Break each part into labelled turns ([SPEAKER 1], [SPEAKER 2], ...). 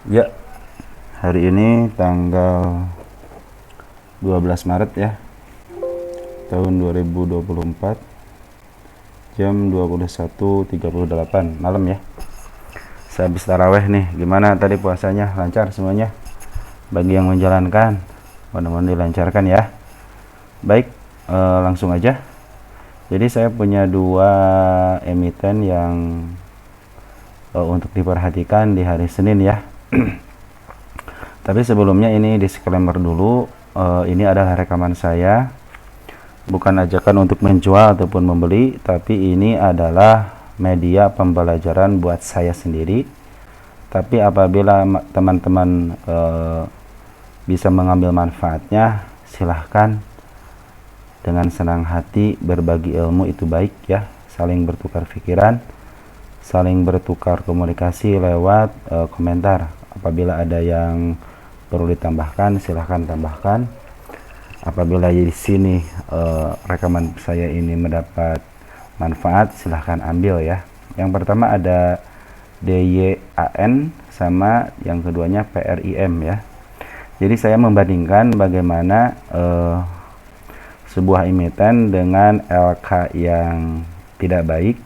[SPEAKER 1] Ya, hari ini tanggal 12 Maret ya, tahun 2024, jam 21.38 malam ya. Saya habis taraweh nih. Gimana tadi puasanya? Lancar semuanya? Bagi yang menjalankan, mudah-mudahan dilancarkan ya. Baik, langsung aja. Jadi saya punya dua emiten yang untuk diperhatikan di hari Senin ya. Tapi sebelumnya ini disclaimer dulu, ini adalah rekaman saya, bukan ajakan untuk menjual ataupun membeli, tapi ini adalah media pembelajaran buat saya sendiri. Tapi apabila teman-teman bisa mengambil manfaatnya, silahkan dengan senang hati berbagi ilmu, itu baik ya, saling bertukar pikiran, saling bertukar komunikasi lewat komentar. Apabila ada yang perlu ditambahkan, silahkan tambahkan. Apabila di sini rekaman saya ini mendapat manfaat, silahkan ambil ya. Yang pertama ada DYAN sama yang keduanya PRIM ya. Jadi saya membandingkan bagaimana sebuah emiten dengan LK yang tidak baik,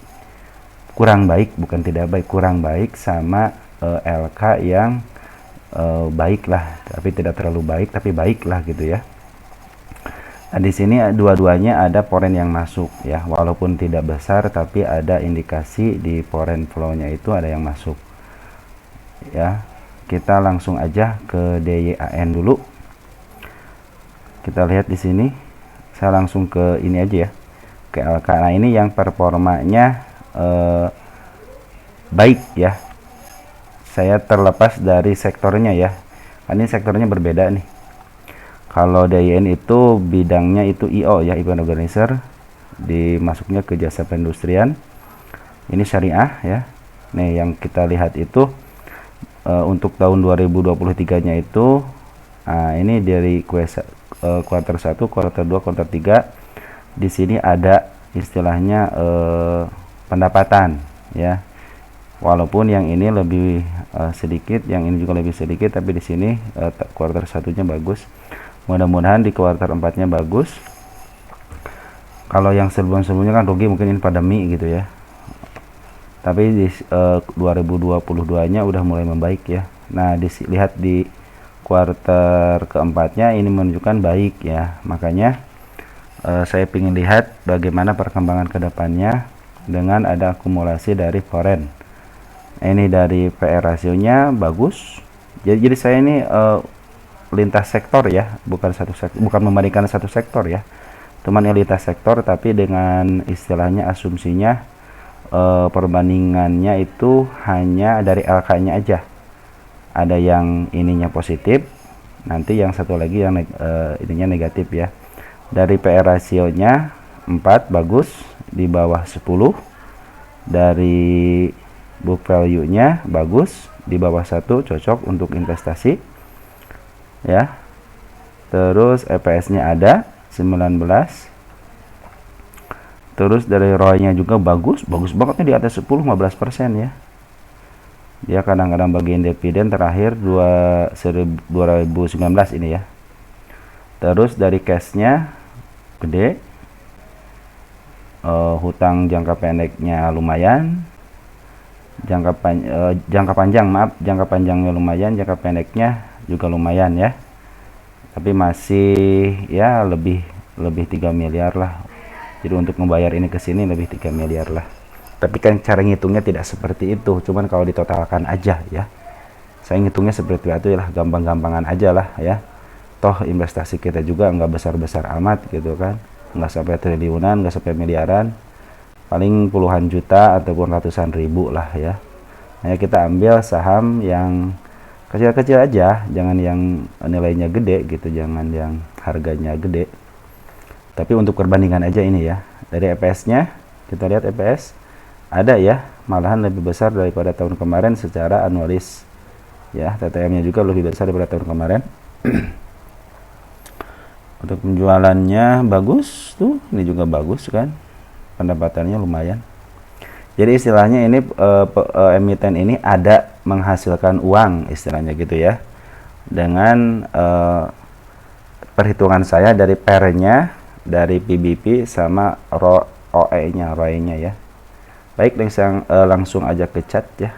[SPEAKER 1] kurang baik, bukan tidak baik, kurang baik, sama LK yang baik lah, tapi tidak terlalu baik, tapi baik lah gitu ya. Nah, di sini dua-duanya ada foreign yang masuk ya, walaupun tidak besar, tapi ada indikasi di foreign flow-nya itu ada yang masuk. Ya, kita langsung aja ke DYAN dulu. Kita lihat di sini. Saya langsung ke ini aja ya, ke LK. Nah, ini yang performanya baik ya. Saya terlepas dari sektornya ya. Ini sektornya berbeda nih. Kalau DYN itu bidangnya itu IO ya, event organizer, dimasuknya ke jasa perindustrian. Ini syariah ya. Nih yang kita lihat itu untuk tahun 2023-nya itu ini dari kuartal 1, kuartal 2, kuartal 3. Di sini ada istilahnya pendapatan ya. Walaupun yang ini lebih sedikit, yang ini juga lebih sedikit, tapi di sini kuartal 1-nya bagus. Mudah-mudahan di kuartal 4-nya bagus. Kalau yang sebelum-sebelumnya kan rugi, mungkin ini pandemi gitu ya. Tapi di 2022-nya udah mulai membaik ya. Nah, lihat di kuartal keempatnya ini menunjukkan baik ya. Makanya saya ingin lihat bagaimana perkembangan kedepannya dengan ada akumulasi dari foreign. Ini dari PR rasionya bagus. Jadi saya ini lintas sektor ya, bukan satu sektor, bukan membandingkan satu sektor ya, cuman lintas sektor, tapi dengan istilahnya asumsinya perbandingannya itu hanya dari LK-nya aja. Ada yang ininya positif, nanti yang satu lagi yang ininya negatif ya. Dari PR rasionya 4 bagus, di bawah 10. Dari book value-nya bagus, di bawah 1, cocok untuk investasi ya. Terus EPS-nya ada 19. Terus dari ROI-nya juga bagus banget nih, di atas 10-15% ya. Dia kadang-kadang bagian dividen terakhir 2019 ini ya. Terus dari cash-nya gede, hutang jangka pendeknya lumayan, jangka panjangnya lumayan, jangka pendeknya juga lumayan ya. Tapi masih ya lebih 3 miliar lah. Jadi untuk membayar ini ke sini lebih 3 miliar lah. Tapi kan cara ngitungnya tidak seperti itu, cuman kalau ditotalkan aja ya. Saya ngitungnya seperti itu lah, gampang-gampangan aja lah ya. Toh investasi kita juga nggak besar-besar amat gitu kan. Nggak sampai triliunan, nggak sampai miliaran. Paling puluhan juta ataupun ratusan ribu lah ya. Nah, kita ambil saham yang kecil-kecil aja, jangan yang nilainya gede gitu, jangan yang harganya gede. Tapi untuk perbandingan aja ini ya. Dari EPS-nya, kita lihat EPS ada ya, malahan lebih besar daripada tahun kemarin secara anualis ya. TTM-nya juga lebih besar daripada tahun kemarin. Untuk penjualannya bagus tuh, ini juga bagus kan, pendapatannya lumayan. Jadi istilahnya ini emiten ini ada menghasilkan uang istilahnya gitu ya. Dengan perhitungan saya dari pairnya, dari PBP sama ROE-nya ya. Baik, langsung aja ke chat ya.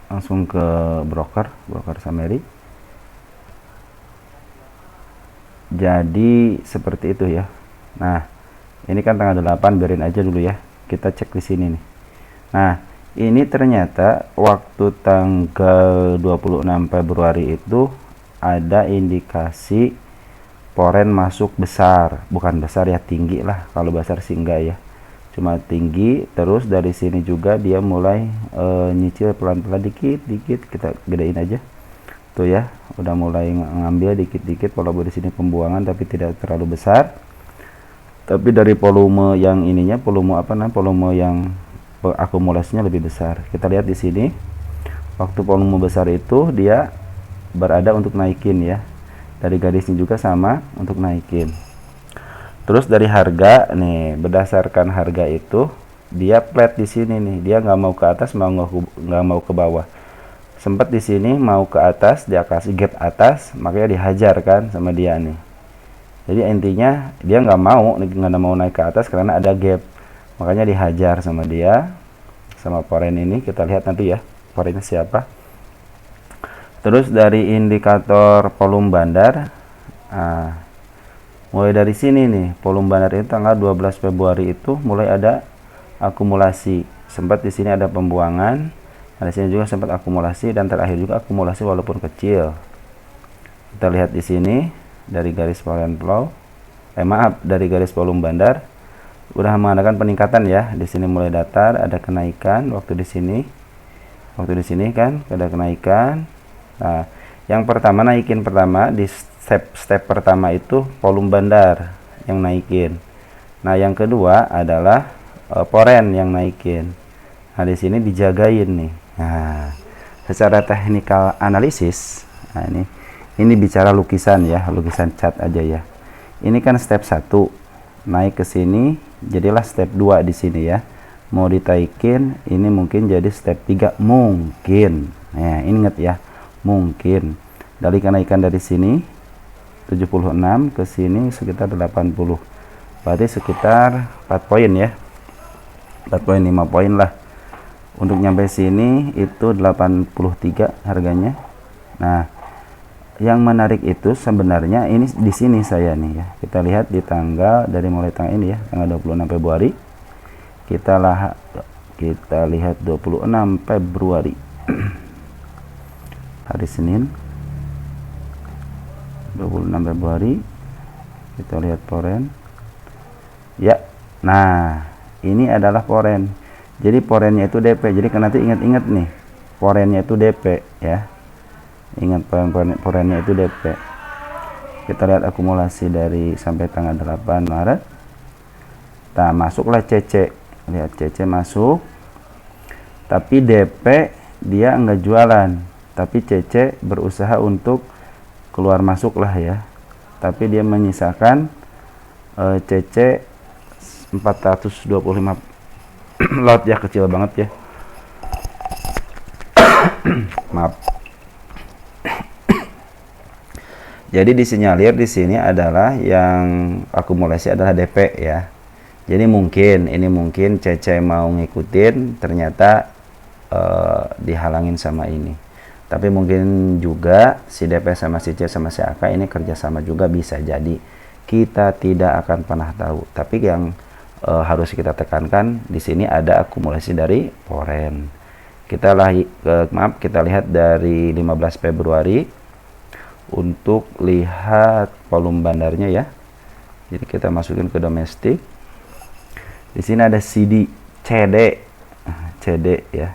[SPEAKER 1] Langsung ke broker summary. Jadi seperti itu ya. Nah, ini kan tanggal 8, biarin aja dulu ya. Kita cek di sini nih. Nah, ini ternyata waktu tanggal 26 Februari itu ada indikasi foreign masuk besar, bukan besar ya, tinggi lah. Kalau besar sih enggak ya, cuma tinggi. Terus dari sini juga dia mulai nyicil pelan-pelan dikit kita gedein aja tuh ya, udah mulai ngambil dikit-dikit, walaupun di sini pembuangan tapi tidak terlalu besar. Tapi dari volume yang ininya, volume yang akumulasinya lebih besar. Kita lihat di sini, waktu volume besar itu dia berada untuk naikin ya. Dari garisnya juga sama untuk naikin. Terus dari harga nih, berdasarkan harga itu dia flat di sini nih, dia nggak mau ke atas, nggak mau ke bawah. Sempat di sini mau ke atas, dia kasih gap atas, makanya dihajar kan sama dia nih. Jadi intinya dia nggak mau naik ke atas karena ada gap, makanya dihajar sama dia, sama foreign ini. Kita lihat nanti ya foreignnya siapa. Terus dari indikator volume bandar, mulai dari sini nih, volume bandar itu tanggal 12 Februari itu mulai ada akumulasi. Sempat di sini ada pembuangan, di sini juga sempat akumulasi, dan terakhir juga akumulasi walaupun kecil. Kita lihat di sini dari garis foreign flow, dari garis volume bandar udah mengadakan peningkatan ya. Di sini mulai datar, ada kenaikan waktu di sini kan ada kenaikan. Nah, yang pertama naikin di step pertama itu volume bandar yang naikin. Nah, yang kedua adalah foreign yang naikin. Nah, di sini dijagain nih. Nah, secara technical analisis, nah ini bicara lukisan ya, lukisan cat aja ya. Ini kan step 1 naik ke sini, jadilah step 2 di sini ya. Mau ditaikin, ini mungkin jadi step 3 mungkin. Nah, ingat ya, mungkin. Dari kenaikan dari sini 76 ke sini sekitar 80. Berarti sekitar 4 poin ya. 4 poin, 5 poin lah. Untuk nyampe sini itu 83 harganya. Nah, yang menarik itu sebenarnya ini di sini saya nih ya. Kita lihat di dari mulai tanggal ini ya, tanggal 26 Februari. Kita lihat 26 Februari. Hari Senin. 26 Februari. Kita lihat foreign. Ya. Nah, ini adalah foreign. Jadi foreignnya itu DP. Jadi nanti ingat-ingat nih, foreignnya itu DP ya. Ingat, foreignnya itu DP. Kita lihat akumulasi dari sampai tanggal 8 Maret. Nah, masuklah CC. Lihat CC masuk. Tapi DP dia enggak jualan. Tapi CC berusaha untuk keluar masuk lah ya. Tapi dia menyisakan CC 425 lot ya, kecil banget ya. Maaf. Jadi disinyalir di sini adalah yang akumulasi adalah DP ya. Jadi mungkin CC mau ngikutin, ternyata dihalangin sama ini. Tapi mungkin juga si DP sama si C sama si AK ini kerjasama juga, bisa jadi. Kita tidak akan pernah tahu. Tapi yang harus kita tekankan di sini ada akumulasi dari foreign. Kita lihat dari 15 Februari untuk lihat volume bandarnya ya. Jadi kita masukin ke domestik. Di sini ada CD ya.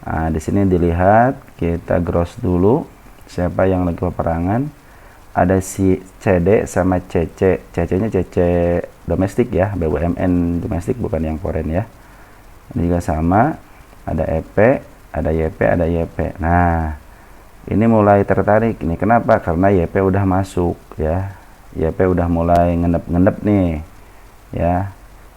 [SPEAKER 1] Nah, di sini dilihat, kita gross dulu siapa yang lagi peperangan. Ada si CD sama CC. CC-nya CC domestik ya, BUMN domestik, bukan yang foreign ya. Ini juga sama, ada EP, ada YP, ada YP. Nah, ini mulai tertarik ini. Kenapa? Karena YP udah masuk ya. YP udah mulai ngendep-ngendep nih. ya.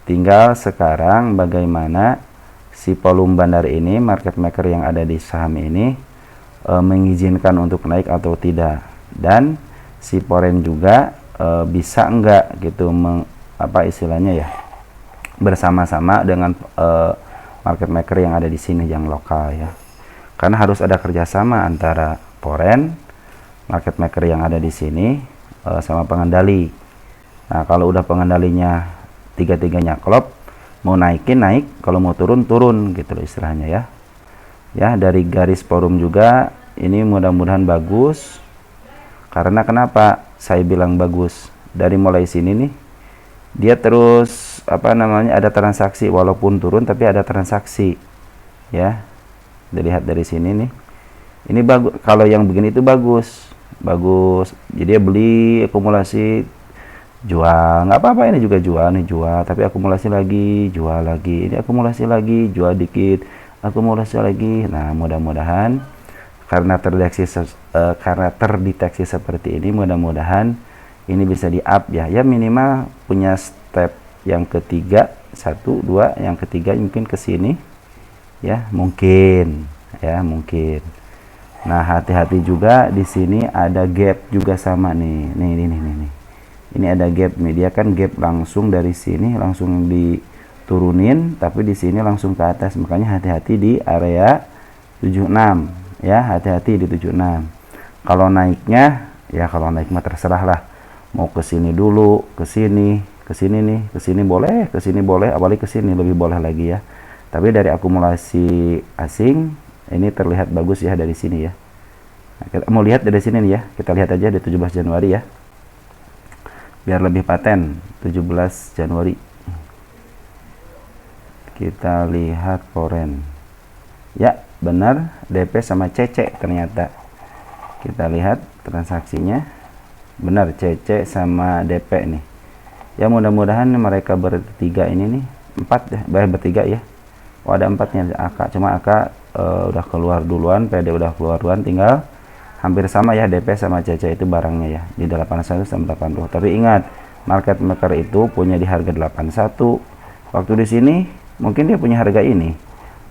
[SPEAKER 1] Tinggal sekarang bagaimana si Polum Bandar ini, market maker yang ada di saham ini mengizinkan untuk naik atau tidak, dan si Foreign juga bisa enggak gitu apa istilahnya ya, bersama-sama dengan market maker yang ada di sini yang lokal ya. Karena harus ada kerjasama antara Foreign, market maker yang ada di sini sama pengendali. Nah, kalau udah pengendalinya tiga-tiganya klop, mau naikin naik, kalau mau turun turun gitu loh istilahnya ya. Ya, dari garis forum juga ini mudah-mudahan bagus. Karena kenapa saya bilang bagus? Dari mulai sini nih, dia terus apa namanya, ada transaksi walaupun turun tapi ada transaksi ya. Dilihat dari sini nih, ini bagus. Kalau yang begini itu bagus, jadi dia beli, akumulasi, jual, nggak apa-apa. Ini juga jual nih, jual, tapi akumulasi lagi, jual lagi, ini akumulasi lagi, jual dikit, akumulasi lagi. Nah, mudah-mudahan karena terdeteksi seperti ini, mudah-mudahan ini bisa di up ya, minimal punya step yang ketiga, 1, 2, yang ketiga mungkin ke sini ya, mungkin. Nah, hati-hati juga di sini ada gap juga sama nih. Ini ada gap nih, dia kan gap langsung dari sini langsung diturunin, tapi di sini langsung ke atas, makanya hati-hati di area 76 ya, hati-hati di 76. Kalau naiknya ya, kalau naik mah terserah lah, mau ke sini dulu, ke sini nih, ke sini boleh, apalagi ke sini lebih boleh lagi ya. Tapi dari akumulasi asing ini terlihat bagus ya dari sini ya. Nah, kita mau lihat dari sini nih ya, kita lihat aja di 17 Januari ya, biar lebih paten. 17 Januari kita lihat Foreign ya, benar DP sama CC. Ternyata kita lihat transaksinya benar, CC sama DP nih ya. Mudah-mudahan mereka bertiga ini nih, 4 ya, bertiga ya. Oh, ada 4-nya AK, cuma AK udah keluar duluan, PD udah keluar duluan, tinggal hampir sama ya, DP sama CC itu barangnya ya, di 81 sama 80. Tapi ingat, market maker itu punya di harga 81. Waktu di sini mungkin dia punya harga ini,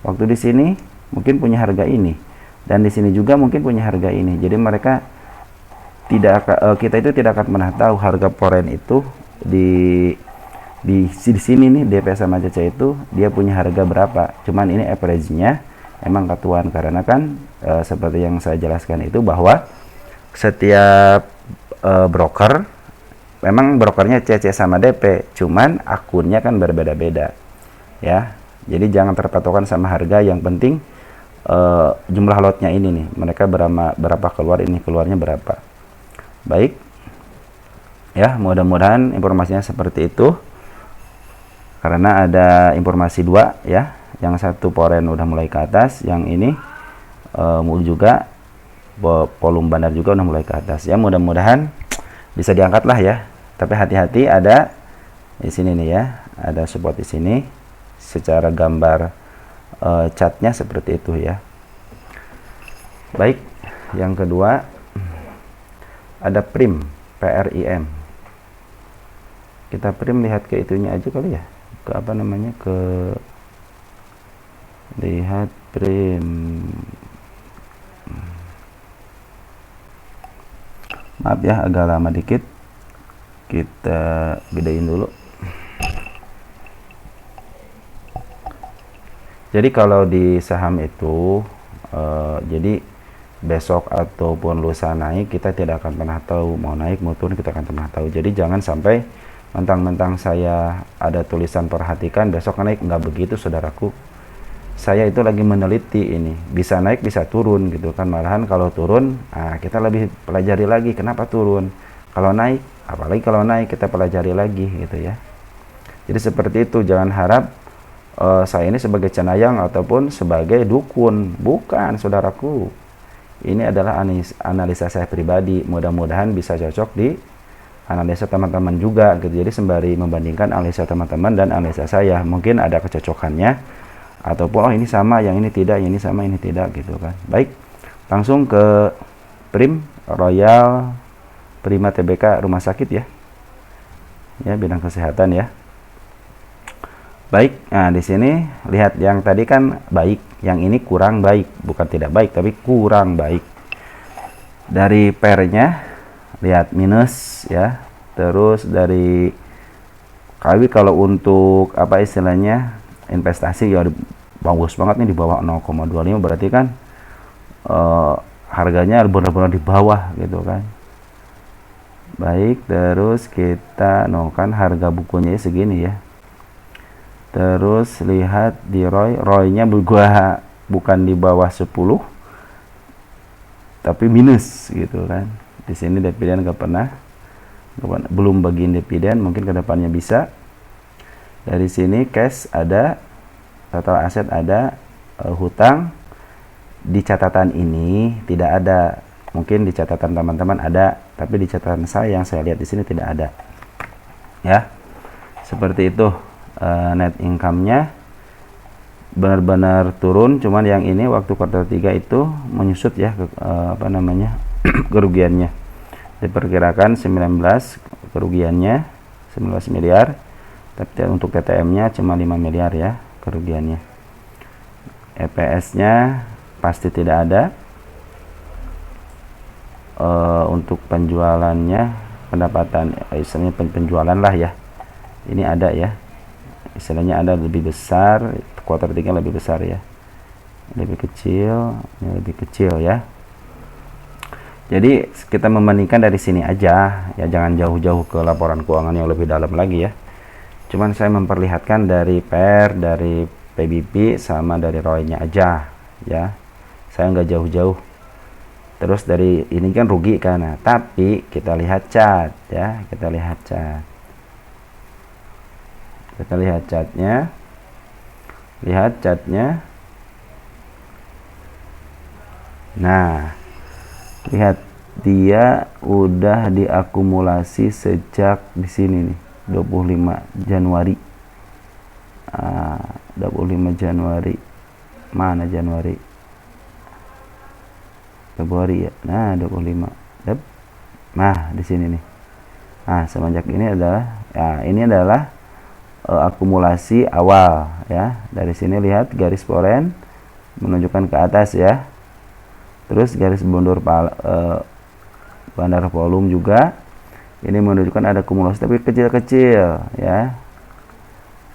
[SPEAKER 1] waktu di sini mungkin punya harga ini, dan di sini juga mungkin punya harga ini. Jadi mereka kita itu tidak akan pernah tahu harga Foreign itu di sini nih, DP sama CC itu dia punya harga berapa. Cuman ini average-nya emang katuan, karena kan seperti yang saya jelaskan itu, bahwa setiap broker memang brokernya CC sama DP, cuman akunnya kan berbeda-beda ya. Jadi jangan terpatokan sama harga, yang penting jumlah lotnya ini nih, mereka berapa keluar, ini keluarnya berapa. Baik ya, mudah-mudahan informasinya seperti itu. Karena ada informasi 2 ya, yang satu Foreign udah mulai ke atas, yang ini juga Polum Bandar juga udah mulai ke atas ya. Mudah-mudahan bisa diangkat lah ya, tapi hati-hati ada di sini nih ya, ada support di sini. Secara gambar chartnya seperti itu ya. Baik, yang kedua ada PRIM, PRIM. Kita PRIM lihat ke itunya aja kali ya, ke apa namanya, ke lihat PRIM. Maaf ya, agak lama dikit, kita gedein dulu. Jadi kalau di saham itu jadi besok ataupun lusa naik, kita tidak akan pernah tahu. Mau naik mau turun kita akan pernah tahu. Jadi jangan sampai mentang-mentang saya ada tulisan perhatikan besok naik, nggak begitu saudaraku. Saya itu lagi meneliti, ini bisa naik bisa turun gitu kan. Malahan kalau turun, kita lebih pelajari lagi kenapa turun. Kalau naik, apalagi kalau naik kita pelajari lagi gitu ya. Jadi seperti itu, jangan harap saya ini sebagai cenayang ataupun sebagai dukun, bukan saudaraku. Ini adalah analisa saya pribadi, mudah-mudahan bisa cocok di analisa teman-teman juga gitu. Jadi sembari membandingkan analisa teman-teman dan analisa saya, mungkin ada kecocokannya, ataupun oh ini sama, yang ini tidak, yang ini sama, ini tidak gitu kan. Baik, langsung ke PRIM, Royal Prima Tbk Rumah Sakit ya, bidang kesehatan ya. Baik. Nah, di sini lihat yang tadi kan baik, yang ini kurang baik, bukan tidak baik tapi kurang baik. Dari pairnya lihat minus ya. Terus dari KW kalau untuk apa istilahnya investasi ya bagus banget nih, di bawah 0,25, berarti kan harganya benar-benar di bawah gitu kan. Baik, terus kita kan harga bukunya segini ya. Terus lihat di ROI-nya gua bukan di bawah 10 tapi minus gitu kan. Di sini dividen belum bagiin dividen, mungkin kedepannya bisa. Dari sini cash ada, total aset ada, hutang di catatan ini tidak ada. Mungkin di catatan teman-teman ada, tapi di catatan saya yang saya lihat di sini tidak ada. Ya, seperti itu. Net income-nya benar-benar turun, cuman yang ini waktu kuartal 3 itu menyusut ya kerugiannya. Diperkirakan 19 kerugiannya 19 miliar, tapi untuk TTM-nya cuma 5 miliar ya kerugiannya. EPS-nya pasti tidak ada. Untuk penjualannya, pendapatan istilahnya penjualan lah ya, ini ada ya, istilahnya ada lebih besar, kuartal 3 lebih besar ya, lebih kecil, ini lebih kecil ya. Jadi kita membandingkan dari sini aja ya, jangan jauh-jauh ke laporan keuangan yang lebih dalam lagi ya. Cuman saya memperlihatkan dari PER, dari PBB sama dari ROI-nya aja ya, saya nggak jauh-jauh. Terus dari ini kan rugi kan, nah, tapi kita lihat chart ya, kita lihat chartnya, nah lihat dia udah diakumulasi sejak di sini nih 25 Januari. 25 Januari, mana Januari, Februari ya. Nah, 25. Nah, di sini nih. Nah, semenjak ini adalah akumulasi awal ya. Dari sini lihat garis foren menunjukkan ke atas ya. Terus garis bandar volume juga ini menunjukkan ada akumulasi tapi kecil-kecil ya.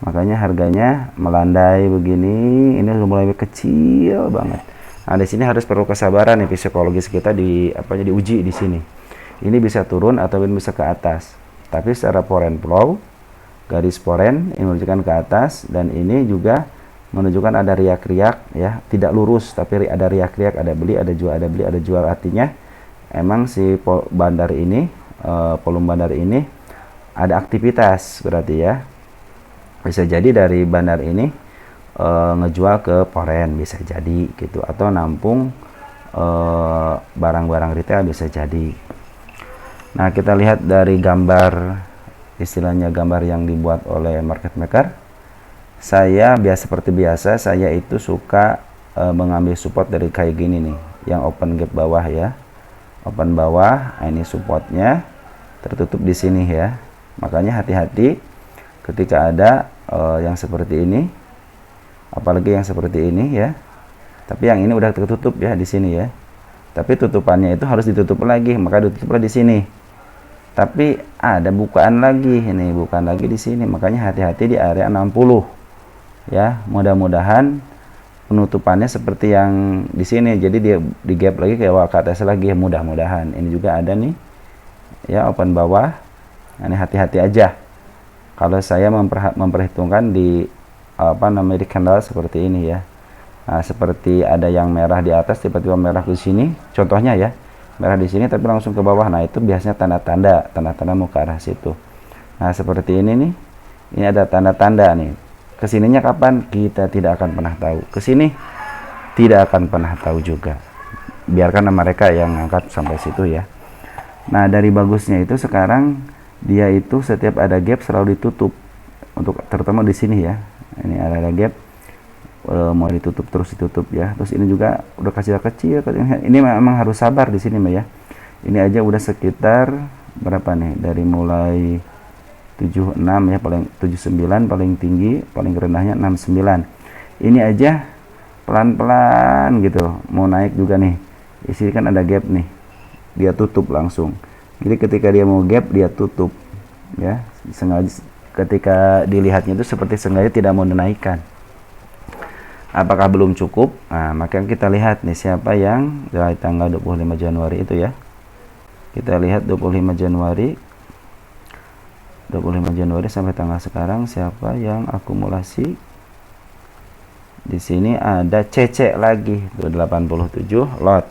[SPEAKER 1] Makanya harganya melandai begini, ini sudah mulai kecil banget. Nah, di sini harus perlu kesabaran nih, psikologis kita diuji di sini. Ini bisa turun atau bisa ke atas. Tapi secara foreign flow, garis foreign ini menunjukkan ke atas, dan ini juga menunjukkan ada riak-riak ya, tidak lurus tapi ada riak-riak, ada beli, ada jual, ada beli, ada jual. Artinya emang si bandar ini, volume bandar ini ada aktivitas berarti ya. Bisa jadi dari bandar ini ngejual ke foreign, bisa jadi gitu, atau nampung barang-barang retail, bisa jadi. Nah, kita lihat dari gambar, istilahnya gambar yang dibuat oleh market maker. Saya seperti biasa, saya itu suka mengambil support dari kayak gini nih, yang open gap bawah ya, open bawah. Nah, ini supportnya tertutup di sini ya, makanya hati-hati ketika ada yang seperti ini, apalagi yang seperti ini ya. Tapi yang ini udah tertutup ya di sini ya. Tapi tutupannya itu harus ditutup lagi, maka ditutuplah di sini. Tapi ada bukaan lagi, ini bukan lagi di sini, makanya hati-hati di area 60 ya. Mudah-mudahan penutupannya seperti yang di sini, jadi dia di gap lagi kayak ke atas lagi, mudah-mudahan. Ini juga ada nih ya, open bawah. Nah, ini hati-hati aja kalau saya memperhitungkan di di candle seperti ini ya. Nah, seperti ada yang merah di atas, tiba-tiba merah di sini, contohnya ya, merah di sini tapi langsung ke bawah. Nah, itu biasanya tanda-tanda mau ke arah situ. Nah, seperti ini nih, ini ada tanda-tanda nih. Kesininya kapan kita tidak akan pernah tahu, kesini tidak akan pernah tahu juga. Biarkan mereka yang ngangkat sampai situ ya. Nah, dari bagusnya itu sekarang dia itu setiap ada gap selalu ditutup, untuk terutama di sini ya. Ini ada gap, mau ditutup terus ditutup ya. Terus ini juga udah kecil. Ini memang harus sabar di sini ya. Ini aja udah sekitar berapa nih, dari mulai 76 ya, paling 79 paling tinggi, paling rendahnya 69. Ini aja pelan-pelan gitu, mau naik juga nih. Di sini kan ada gap nih, dia tutup langsung. Jadi ketika dia mau gap, dia tutup ya, sengaja. Ketika dilihatnya itu seperti sengaja tidak mau menaikkan. Apakah belum cukup? Nah, maka kita lihat nih siapa yang dari tanggal 25 Januari itu ya. Kita lihat 25 Januari sampai tanggal sekarang siapa yang akumulasi. Di sini ada CC lagi tuh 87 lot.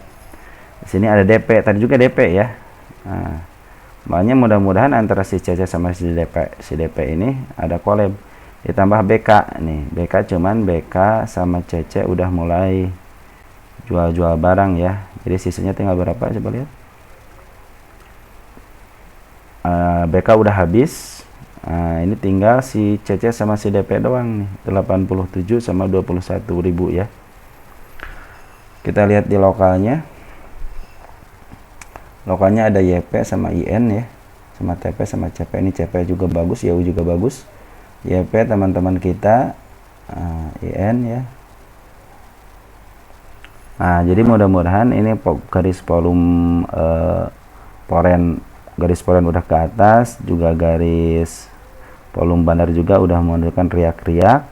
[SPEAKER 1] Di sini ada DP, tadi juga DP ya. Nah, makanya mudah-mudahan antara si CC sama si DP ini ada collab. Ditambah BK nih, BK cuman BK sama CC udah mulai jual-jual barang ya. Jadi sisanya tinggal berapa, coba lihat. BK udah habis. Ini tinggal si CC sama si DP doang nih, 87 sama 21.000 ya. Kita lihat di lokalnya. Lokalnya ada YP sama IN ya, sama TP sama CP. Ini CP juga bagus, YU juga bagus. YP teman-teman kita, IN ya. Nah, jadi mudah-mudahan ini garis volume garis poren udah ke atas, juga garis volume bandar juga udah menunjukkan riak-riak.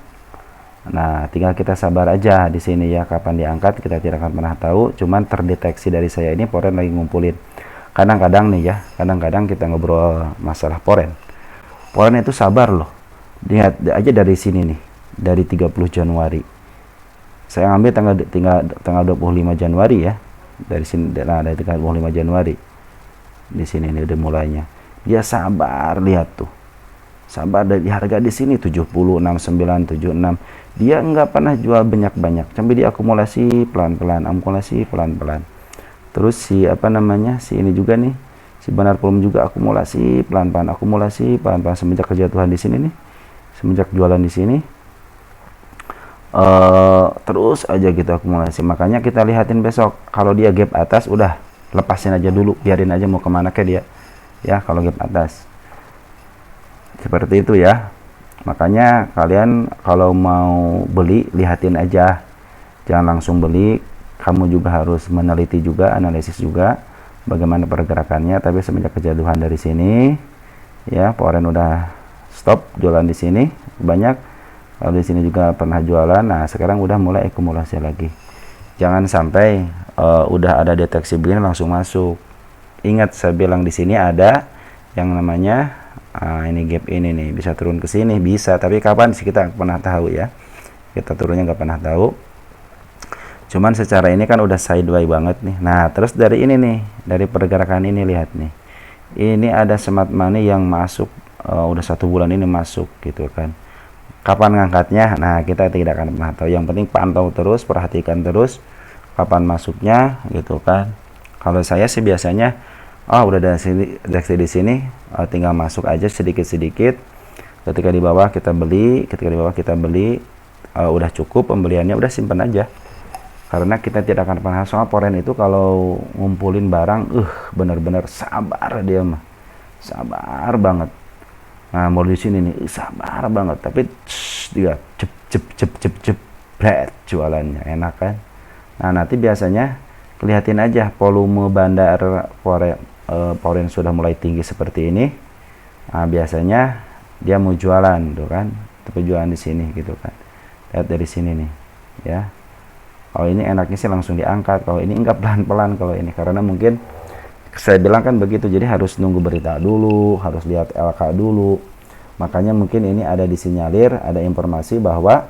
[SPEAKER 1] Nah, tinggal kita sabar aja di sini ya, kapan diangkat kita tidak akan pernah tahu. Cuman terdeteksi dari saya ini poren lagi ngumpulin. Kadang-kadang nih ya, kadang-kadang kita ngobrol masalah poren. Poren itu sabar loh. Lihat aja dari sini nih, dari 30 Januari. Saya ambil tanggal 25 Januari ya. Dari sini, nah dari 25 Januari. Di sini nih udah mulainya. Dia sabar, lihat tuh. Sabar dari harga di sini 70, 69, 76. Dia nggak pernah jual banyak-banyak. Sampai dia akumulasi pelan-pelan, Terus si si ini juga nih, si Bandar Volume juga akumulasi pelan-pelan, semenjak kejatuhan di sini nih. Semenjak jualan di sini. Terus aja gitu akumulasi. Makanya kita lihatin besok. Kalau dia gap atas udah lepasin aja dulu, biarin aja mau kemana ke dia ya. Kalau gap atas seperti itu ya. Makanya kalian kalau mau beli lihatin aja, jangan langsung beli. Kamu juga harus meneliti juga, analisis juga bagaimana pergerakannya. Tapi semenjak kejatuhan dari sini ya, poren udah stop jualan di sini banyak. Kalau di sini juga pernah jualan. Nah, sekarang udah mulai akumulasi lagi. Jangan sampai udah ada deteksi begini langsung masuk. Ingat saya bilang di sini ada yang namanya ini gap ini nih, bisa turun ke sini bisa, tapi kapan sih kita nggak pernah tahu ya. Kita turunnya nggak pernah tahu. Cuman secara ini kan udah sideways banget nih. Nah, terus dari ini nih, dari pergerakan ini lihat nih. Ini ada smart money yang masuk udah 1 bulan ini masuk gitu kan. Kapan ngangkatnya? Nah, kita tidak akan pernah tahu. Yang penting pantau terus, perhatikan terus kapan masuknya gitu kan. Kalau saya sih biasanya udah dari di sini tinggal masuk aja sedikit-sedikit. Ketika di bawah kita beli, udah cukup pembeliannya, udah simpan aja. Karena kita tidak akan pernah, soal poren itu kalau ngumpulin barang bener-bener sabar dia mah. Sabar banget. Nah, mau di sini nih sabar banget, tapi dia cep jualannya enak kan. Nah, nanti biasanya kelihatin aja volume bandar poren sudah mulai tinggi seperti ini. Nah, biasanya dia mau jualan tuh kan, tapi jualan di sini gitu kan. Lihat dari sini nih ya. Kalau ini enaknya sih langsung diangkat, kalau ini enggak pelan-pelan kalau ini, karena mungkin saya bilang kan begitu, jadi harus nunggu berita dulu, harus lihat LK dulu. Makanya mungkin ini ada disinyalir, ada informasi bahwa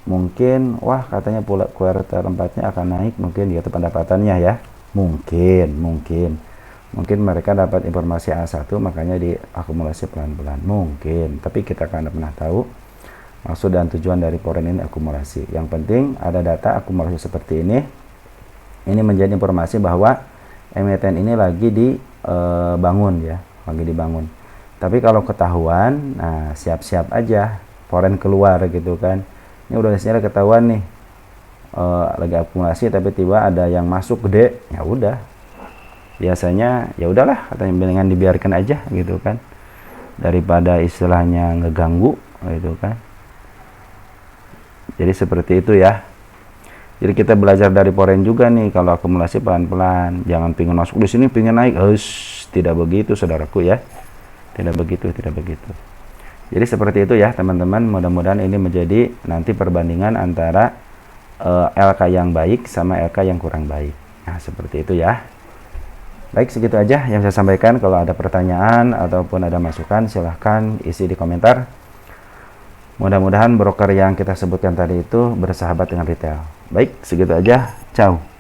[SPEAKER 1] mungkin katanya pula kuartal 4-nya akan naik, mungkin gitu pendapatannya ya. Mungkin mereka dapat informasi A1, makanya diakumulasi pelan-pelan mungkin, tapi kita kan pernah tahu maksud dan tujuan dari poren ini akumulasi. Yang penting ada data akumulasi seperti ini. Ini menjadi informasi bahwa emiten ini lagi dibangun ya, lagi dibangun. Tapi kalau ketahuan, nah siap-siap aja poren keluar gitu kan. Ini udah hasilnya ketahuan nih, lagi akumulasi tapi tiba ada yang masuk gede, ya udah. Biasanya ya udahlah, katanya dengan dibiarkan aja gitu kan. daripada istilahnya ngeganggu gitu kan. Jadi seperti itu ya. Jadi kita belajar dari foreign juga nih, kalau akumulasi pelan-pelan, jangan pingin masuk di sini pingin naik, tidak begitu saudaraku ya, tidak begitu. Jadi seperti itu ya teman-teman, mudah-mudahan ini menjadi nanti perbandingan antara LK yang baik sama LK yang kurang baik. Nah seperti itu ya. Baik, segitu aja yang saya sampaikan. Kalau ada pertanyaan ataupun ada masukan, silahkan isi di komentar. Mudah-mudahan broker yang kita sebutkan tadi itu bersahabat dengan retail. Baik, segitu aja. Ciao.